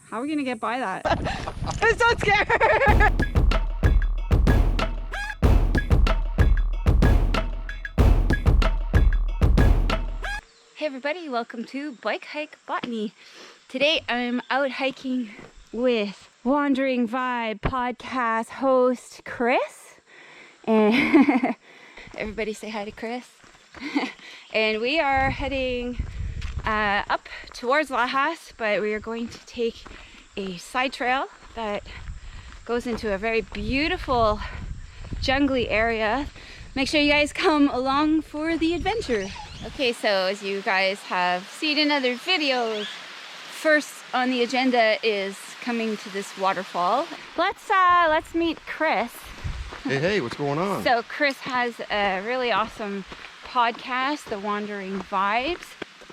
How are we gonna get by that? I'm so scared. Hey everybody, welcome to Bikehikebotany. Today I'm out hiking with Wandering Vibe podcast host Chris. And everybody say hi to Chris. And we are heading up towards Lajas, but we are going to take a side trail that goes into a very beautiful jungly area. Make sure you guys come along for the adventure. Okay, so as you guys have seen in other videos, first on the agenda is coming to this waterfall. Let's meet Chris. Hey, what's going on? So Chris has a really awesome podcast, The Wandering Vibes.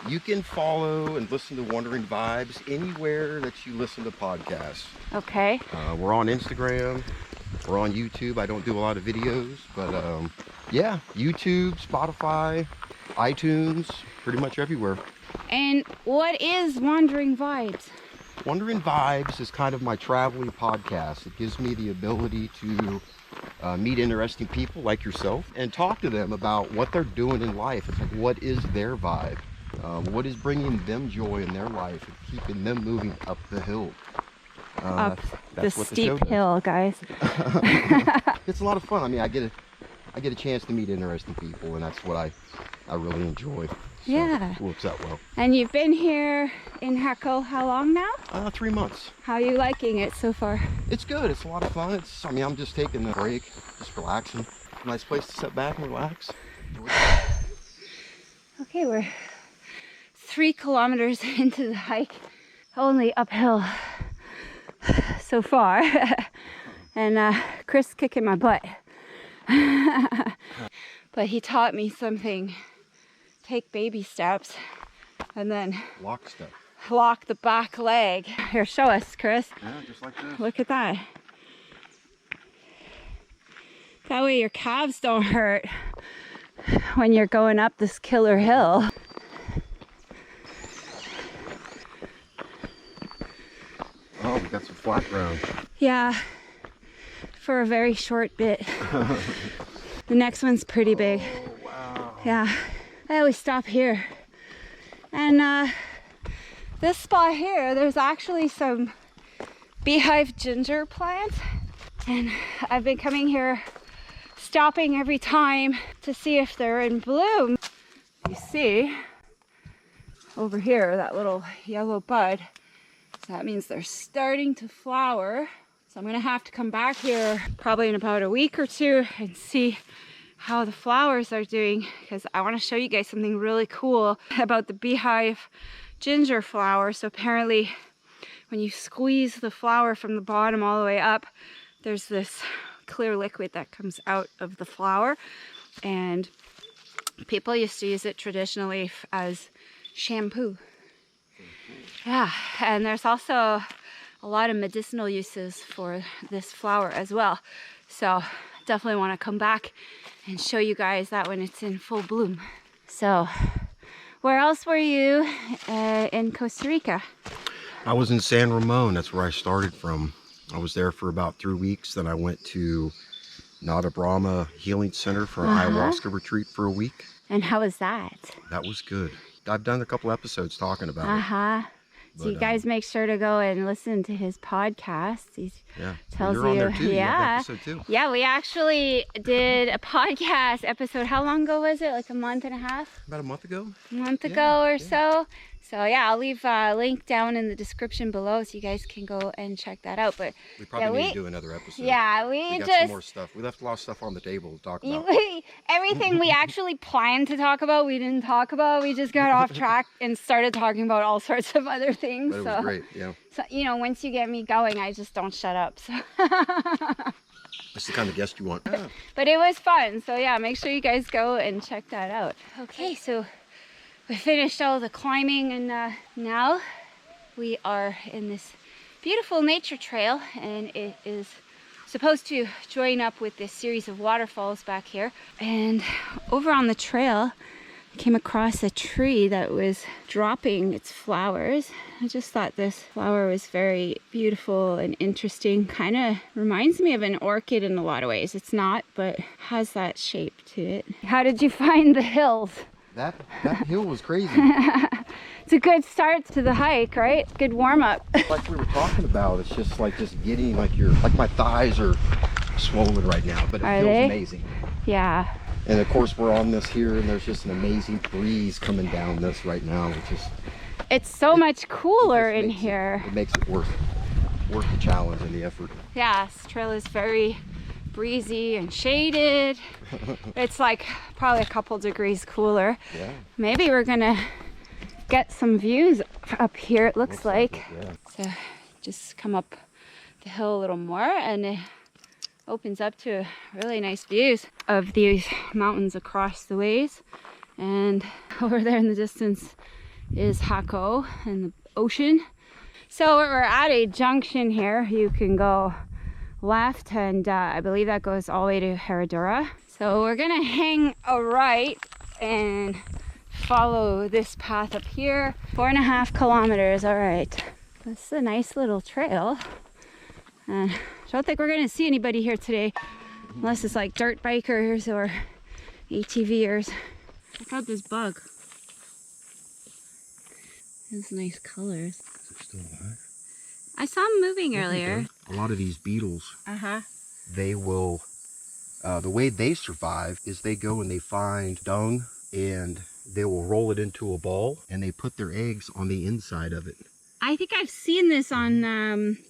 You can follow and listen to Wandering Vibes anywhere that you listen to podcasts. Okay. We're on Instagram. We're on YouTube. I don't do a lot of videos, but yeah, YouTube, Spotify, iTunes, pretty much everywhere. And what is Wandering Vibes? Wandering Vibes is kind of my traveling podcast. It gives me the ability to meet interesting people like yourself and talk to them about what they're doing in life. It's like, what is their vibe? What is bringing them joy in their life and keeping them moving up the hill? Up that's the what steep hill, guys. It's a lot of fun. I mean, I get a chance to meet interesting people, and that's what I really enjoy. So Yeah. it works out well. And you've been here in Jacó how long now? 3 months. How are you liking it so far? It's good. It's a lot of fun. I'm just taking a break, just relaxing. Nice place to sit back and relax. Okay, we're 3 kilometers into the hike, only uphill so far. And Chris kicking my butt. But he taught me something. Take baby steps and then Lockstep. lock the back leg. Here, show us, Chris. Yeah, just like this. Look at that. That way your calves don't hurt when you're going up this killer hill. Oh, we got some flat ground. Yeah, for a very short bit. The next one's pretty big. Oh, wow. Yeah, I always stop here. And this spot here, there's actually some Beehive ginger plants. And I've been coming here, stopping every time to see if they're in bloom. You see, over here, that little yellow bud. So that means they're starting to flower. So I'm gonna have to come back here probably in about a week or two and see how the flowers are doing, because I want to show you guys something really cool about the Beehive ginger flower. So apparently when you squeeze the flower from the bottom all the way up, there's this clear liquid that comes out of the flower, and people used to use it traditionally as shampoo. Yeah, and there's also a lot of medicinal uses for this flower as well. So definitely want to come back and show you guys that when it's in full bloom. So where else were you in Costa Rica? I was in San Ramon. That's where I started from. I was there for about 3 weeks. Then I went to Nada Brahma Healing Center for an ayahuasca retreat for a week. And how was that? That was good. I've done a couple episodes talking about it. So you guys make sure to go and listen to his podcast. He tells you're on there too. Yeah, You have an episode too. Yeah, we actually did a podcast episode. How long ago was it? Like a month and a half? About a month ago. A month ago or so. So yeah, I'll leave a link down in the description below so you guys can go and check that out. But we probably need to do another episode. Yeah, we got some more stuff. We left a lot of stuff on the table to talk about. Everything we actually planned to talk about, we didn't talk about. We just got off track and started talking about all sorts of other things. But it was great, yeah. So, you know, once you get me going, I just don't shut up. So. That's the kind of guest you want. Yeah. But it was fun. So yeah, make sure you guys go and check that out. Okay, so we finished all the climbing, and now we are in this beautiful nature trail, and it is supposed to join up with this series of waterfalls back here. And over on the trail came across a tree that was dropping its flowers. I just thought this flower was very beautiful and interesting. Kind of reminds me of an orchid in a lot of ways. It's not, but has that shape to it. How did you find the hills? That hill was crazy. It's a good start to the hike, right? Good warm up. Like we were talking about, it's just getting like my thighs are swollen right now, but it feels amazing. Yeah. And of course we're on this here, and there's just an amazing breeze coming down this right now, which is... It's so much cooler in here. It makes it worth the challenge and the effort. Yeah, this trail is very breezy and shaded. It's like probably a couple degrees cooler. Yeah. Maybe we're gonna get some views up here, it looks like. Yeah. So just come up the hill a little more, and it opens up to really nice views of these mountains across the ways. And over there in the distance is Jacó and the ocean. So we're at a junction here. You can go left, and I believe that goes all the way to Herradura. So we're gonna hang a right and follow this path up here. 4.5 kilometers, all right. This is a nice little trail. And I don't think we're gonna see anybody here today, unless it's like dirt bikers or ATVers. Check out this bug. Has nice colors. Is it still alive? I saw him moving earlier. A lot of these beetles, Uh-huh. they will, the way they survive is they go and they find dung, and they will roll it into a ball, and they put their eggs on the inside of it. I think I've seen this on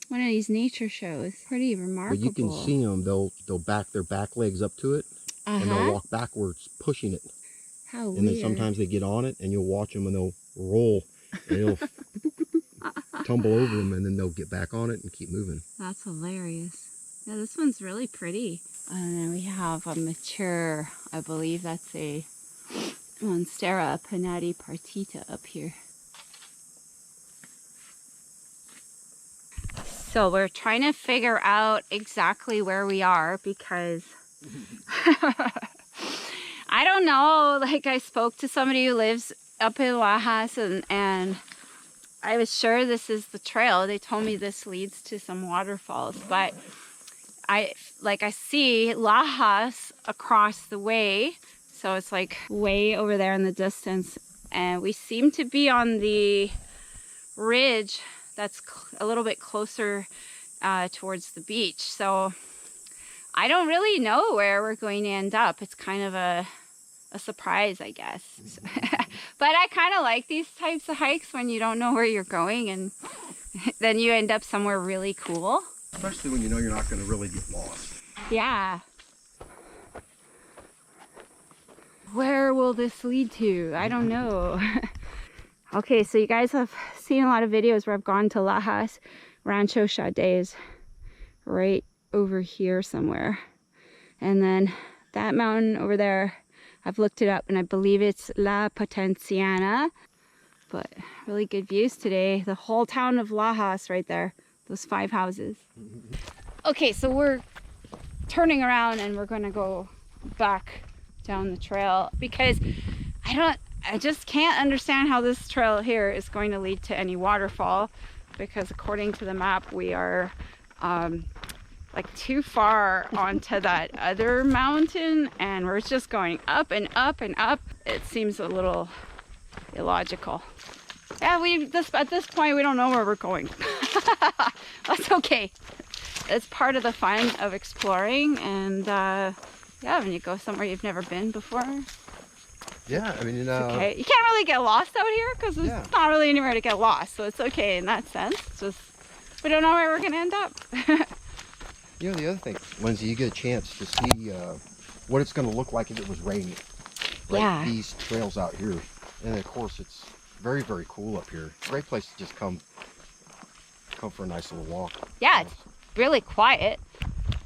one of these nature shows. Pretty remarkable. But you can see them, they'll back their back legs up to it, and they'll walk backwards pushing it. How weird. And then sometimes they get on it, and you'll watch them, and they'll roll, and it'll tumble over them, and then they'll get back on it and keep moving. That's hilarious. Yeah, this one's really pretty. And then we have a mature, I believe that's a Monstera Pinnatipartita up here. So we're trying to figure out exactly where we are, because I don't know. Like, I spoke to somebody who lives up in Lajas, and I was sure this is the trail. They told me this leads to some waterfalls, but I see Lajas across the way. So it's like way over there in the distance, and we seem to be on the ridge that's a little bit closer towards the beach. So I don't really know where we're going to end up. It's kind of a surprise, I guess. But I kind of like these types of hikes when you don't know where you're going, and then you end up somewhere really cool. Especially when you know you're not going to really get lost. Yeah. Where will this lead to? I don't know. Okay, so you guys have seen a lot of videos where I've gone to Lajas. Rancho Sade is right over here somewhere. And then that mountain over there, I've looked it up, and I believe it's La Potenciana. But really good views today. The whole town of Lajas right there. Those 5 houses. Okay, so we're turning around, and we're gonna go back down the trail, because I just can't understand how this trail here is going to lead to any waterfall, because according to the map we are like too far onto that other mountain, and we're just going up and up and up. It seems a little illogical. Yeah, at this point we don't know where we're going. That's okay. It's part of the fun of exploring, and yeah, when you go somewhere you've never been before. Yeah, I mean, it's okay. You can't really get lost out here, because there's not really anywhere to get lost, so it's okay in that sense. It's just we don't know where we're gonna end up. You know, the other thing, Lindsay, you get a chance to see what it's going to look like if it was raining. Right? Yeah. These trails out here, and of course it's very, very cool up here. Great place to just come for a nice little walk. Yeah, it's really quiet.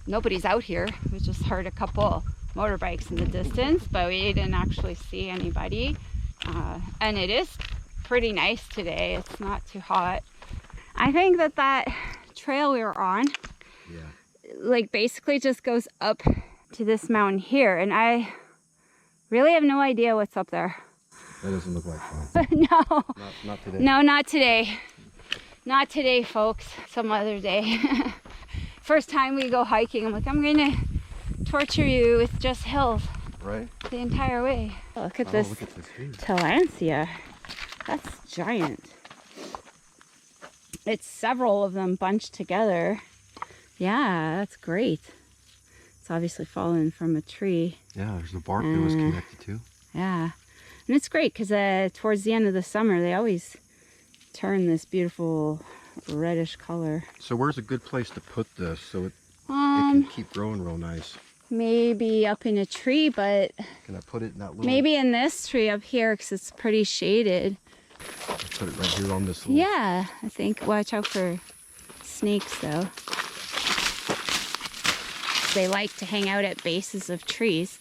Nobody's out here. We just heard a couple motorbikes in the distance, but we didn't actually see anybody. And it is pretty nice today. It's not too hot. I think that trail we were on, like, basically just goes up to this mountain here, and I really have no idea what's up there. That doesn't look like fun. No. Not today. No, not today. Not today, folks. Some other day. First time we go hiking, I'm like, I'm gonna torture you with just hills. Right? The entire way. Look at this. Look at this view. Tillandsia. That's giant. It's several of them bunched together. Yeah, that's great. It's obviously fallen from a tree. Yeah, there's the bark that was connected to. Yeah. And it's great because towards the end of the summer, they always turn this beautiful reddish color. So where's a good place to put this so it can keep growing real nice? Maybe up in a tree, but Can I put it in that little... maybe in this tree up here because it's pretty shaded. Put it right here on this little... Yeah, I think. Watch out for snakes though. They like to hang out at bases of trees.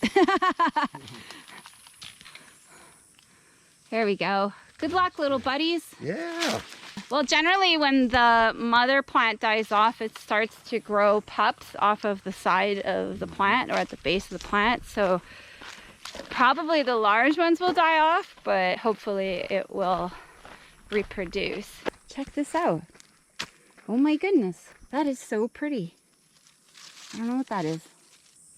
There we go. Good luck, little buddies. Yeah. Well, generally when the mother plant dies off, it starts to grow pups off of the side of the plant or at the base of the plant. So probably the large ones will die off, but hopefully it will reproduce. Check this out. Oh my goodness. That is so pretty. I don't know what that is.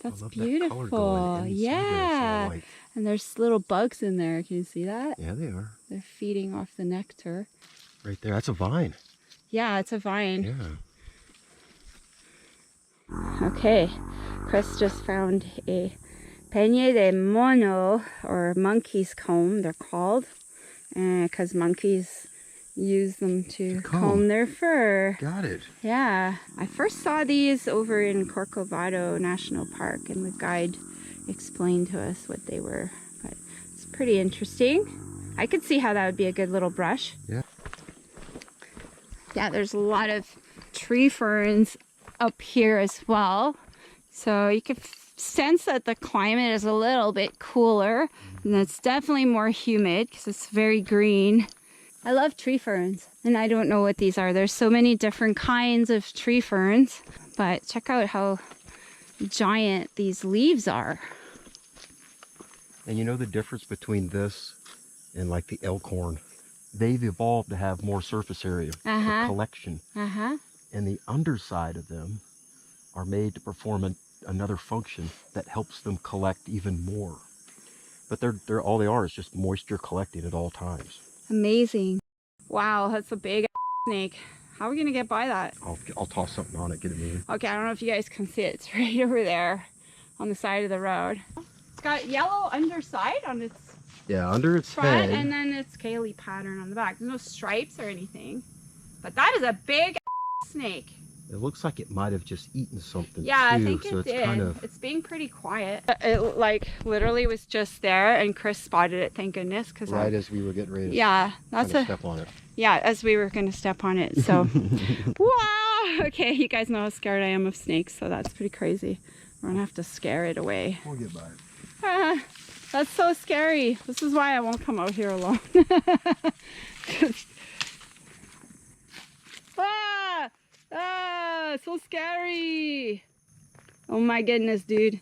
That's beautiful. Yeah. And there's little bugs in there. Can you see that? Yeah, they are. They're feeding off the nectar. Right there. That's a vine. Yeah, it's a vine. Yeah. Okay. Chris just found a peña de mono, or monkey's comb, they're called. Because monkeys use them to comb their fur. Got it. Yeah. I first saw these over in Corcovado National Park, and the guide explained to us what they were. But it's pretty interesting. I could see how that would be a good little brush. Yeah. Yeah, there's a lot of tree ferns up here as well. So you can sense that the climate is a little bit cooler. And it's definitely more humid because it's very green. I love tree ferns. And I don't know what these are. There's so many different kinds of tree ferns. But check out how giant these leaves are. And you know the difference between this and like the elkhorn? They've evolved to have more surface area for collection. And the underside of them are made to perform another function that helps them collect even more. But they're all they are is just moisture collecting at all times. Amazing. Wow, that's a big snake. How are we gonna get by that? I'll toss something on it, get it moving. Okay, I don't know if you guys can see it. It's right over there on the side of the road. It's got yellow underside on its under its front, head. and then it's scaly pattern on the back. There's no stripes or anything. But that is a big snake. It looks like it might have just eaten something. Yeah, too, I think so it it's did. Kind of... It's being pretty quiet. It like literally was just there, and Chris spotted it. Thank goodness, because right as we were getting ready to that's step on it. Yeah, as we were gonna step on it. So, wow. Okay, you guys know how scared I am of snakes, so that's pretty crazy. We're gonna have to scare it away. We'll get by it. That's so scary. This is why I won't come out here alone. So scary. Oh my goodness, dude.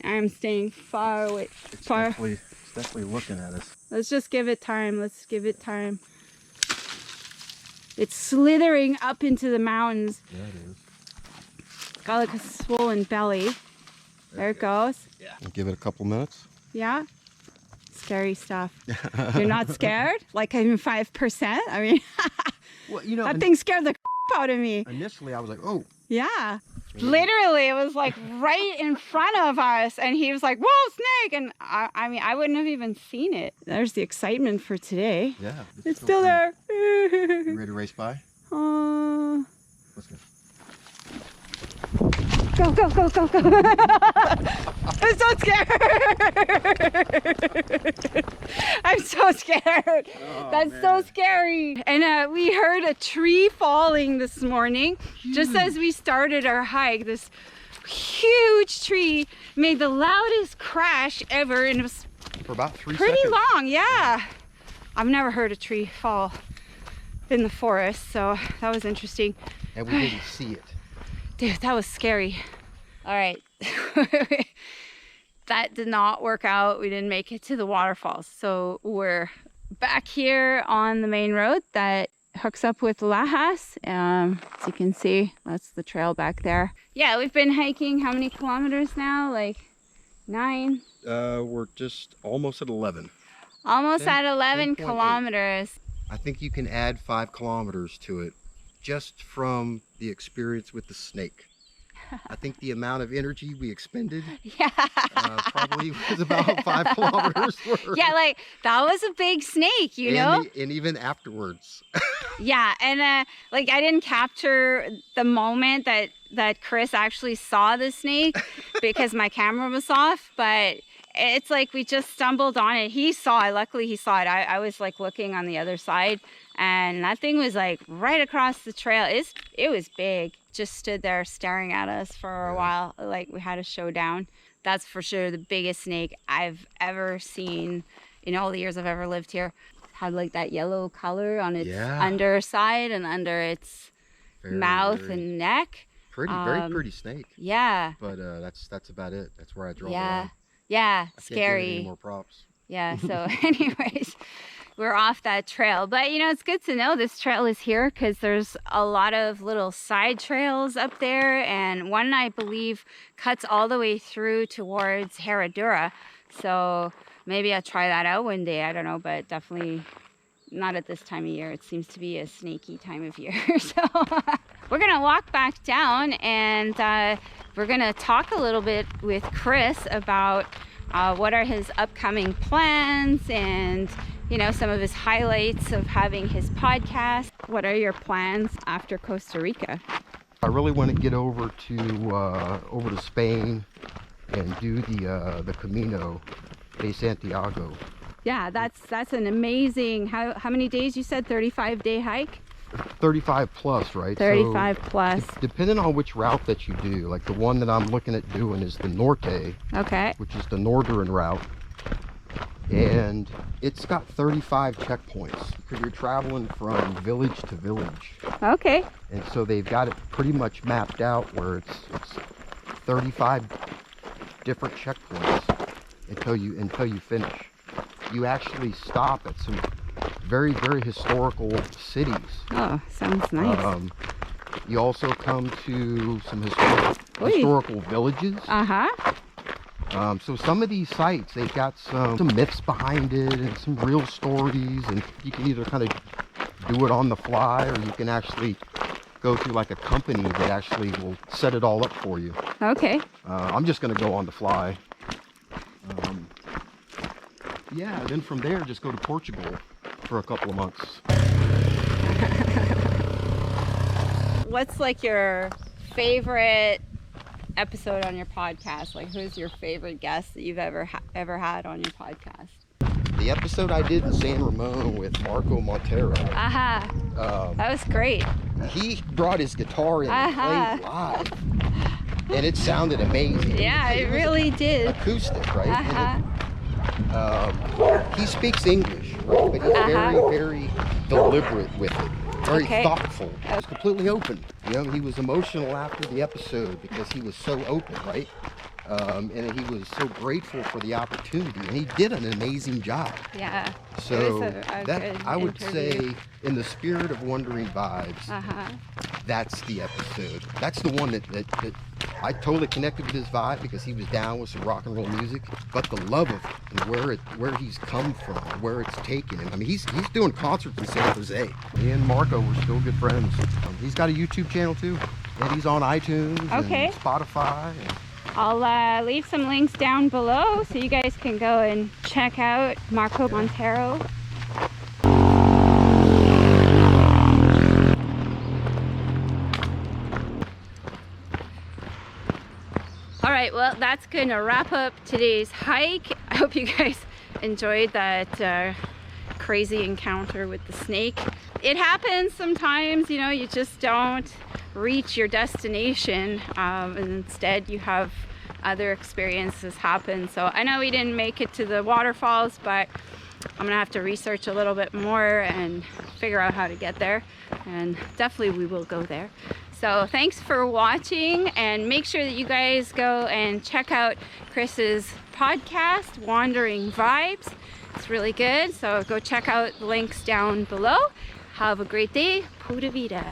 I'm staying far away. It's definitely looking at us. Let's just give it time. Let's give it time. It's slithering up into the mountains. Yeah, it is. Got like a swollen belly. There it goes. Yeah. We'll give it a couple minutes. Yeah. Scary stuff. You're not scared? Like even 5%? I mean, well, you know, that thing scared the out of me. Initially, I was like, oh. Yeah. Literally, it was like right in front of us, and he was like, whoa, snake! And I mean, I wouldn't have even seen it. There's the excitement for today. Yeah. It's still there. You ready to race by? Let's go. Go, go, go, go, go. I'm so scared. I'm so scared. That's so scary. And we heard a tree falling this morning. Just as we started our hike. This huge tree made the loudest crash ever, and it was for about 3 pretty seconds. long. Yeah. I've never heard a tree fall in the forest, so that was interesting. And we didn't see it. Dude, that was scary. All right. that did not work out. We didn't make it to the waterfalls. So we're back here on the main road that hooks up with Lajas. As you can see, that's the trail back there. Yeah, we've been hiking how many kilometers now? Like 9? We're just almost at 11. Almost 10, at 11 10.8. kilometers. I think you can add 5 kilometers to it just from the experience with the snake. I think the amount of energy we expended probably was about 5 kilometers worth. Yeah, like that was a big snake, you know? And even afterwards. Yeah, and like I didn't capture the moment that Chris actually saw the snake because my camera was off, but it's like we just stumbled on it. He saw it. Luckily he saw it. I was like looking on the other side, and that thing was like right across the trail. It was big. Just stood there staring at us for a while. Like we had a showdown. That's for sure the biggest snake I've ever seen in all the years I've ever lived here. It had like that yellow color on its underside and under its mouth and neck. Very pretty snake. Yeah. But that's about it. That's where I draw the line. Yeah, I scary. can't give it any more props. Yeah, so anyways, we're off that trail. But, you know, it's good to know this trail is here because there's a lot of little side trails up there. And one, I believe, cuts all the way through towards Herradura. So maybe I'll try that out one day. I don't know, but definitely not at this time of year. It seems to be a snaky time of year. So we're going to walk back down and we're going to talk a little bit with Chris about what are his upcoming plans and, you know, some of his highlights of having his podcast. What are your plans after Costa Rica? I really want to get over to Spain and do the Camino de Santiago. Yeah, that's an amazing, how many days you said? 35-day hike? 35 plus, right? 35 plus. Depending on which route that you do, like the one that I'm looking at doing is the Norte, which is the northern route, and it's got 35 checkpoints because you're traveling from village to village. Okay. And so they've got it pretty much mapped out where it's 35 different checkpoints until you finish. You actually stop at some very, very historical cities. Oh, sounds nice. You also come to some historical villages. So some of these sites, they've got some myths behind it and some real stories, and you can either kind of do it on the fly or you can actually go through like a company that actually will set it all up for you. Okay. I'm just going to go on the fly. Yeah, then from there, just go to Portugal for a couple of months. What's like your favorite episode on your podcast? Like, who's your favorite guest that you've ever had on your podcast? The episode I did in San Ramon with Marco Montero. That was great. He brought his guitar in and played live, and it sounded amazing. Yeah, it really did. Acoustic, right? He speaks English, right? But he's very, very deliberate with it. Very thoughtful. He was completely open. You know, he was emotional after the episode because he was so open, right? And he was so grateful for the opportunity, and he did an amazing job. Yeah. So that I would say, in the spirit of Wandering Vibes, that's the episode. That's the one that I totally connected with his vibe because he was down with some rock and roll music. But the love of it and where he's come from, where it's taken him. I mean, he's doing concerts in San Jose. Me and Marco were still good friends. He's got a YouTube channel too, and he's on iTunes and Spotify. I'll leave some links down below so you guys can go and check out Marco Montero. All right, well, that's gonna wrap up today's hike. I hope you guys enjoyed that crazy encounter with the snake. It happens sometimes, you know, you just don't reach your destination, and instead you have other experiences happen. So I know we didn't make it to the waterfalls, but I'm gonna have to research a little bit more and figure out how to get there, and definitely we will go there. So thanks for watching, and make sure that you guys go and check out Chris's podcast, Wandering Vibes. It's really good, so go check out the links down below. Have a great day. Pura Vida.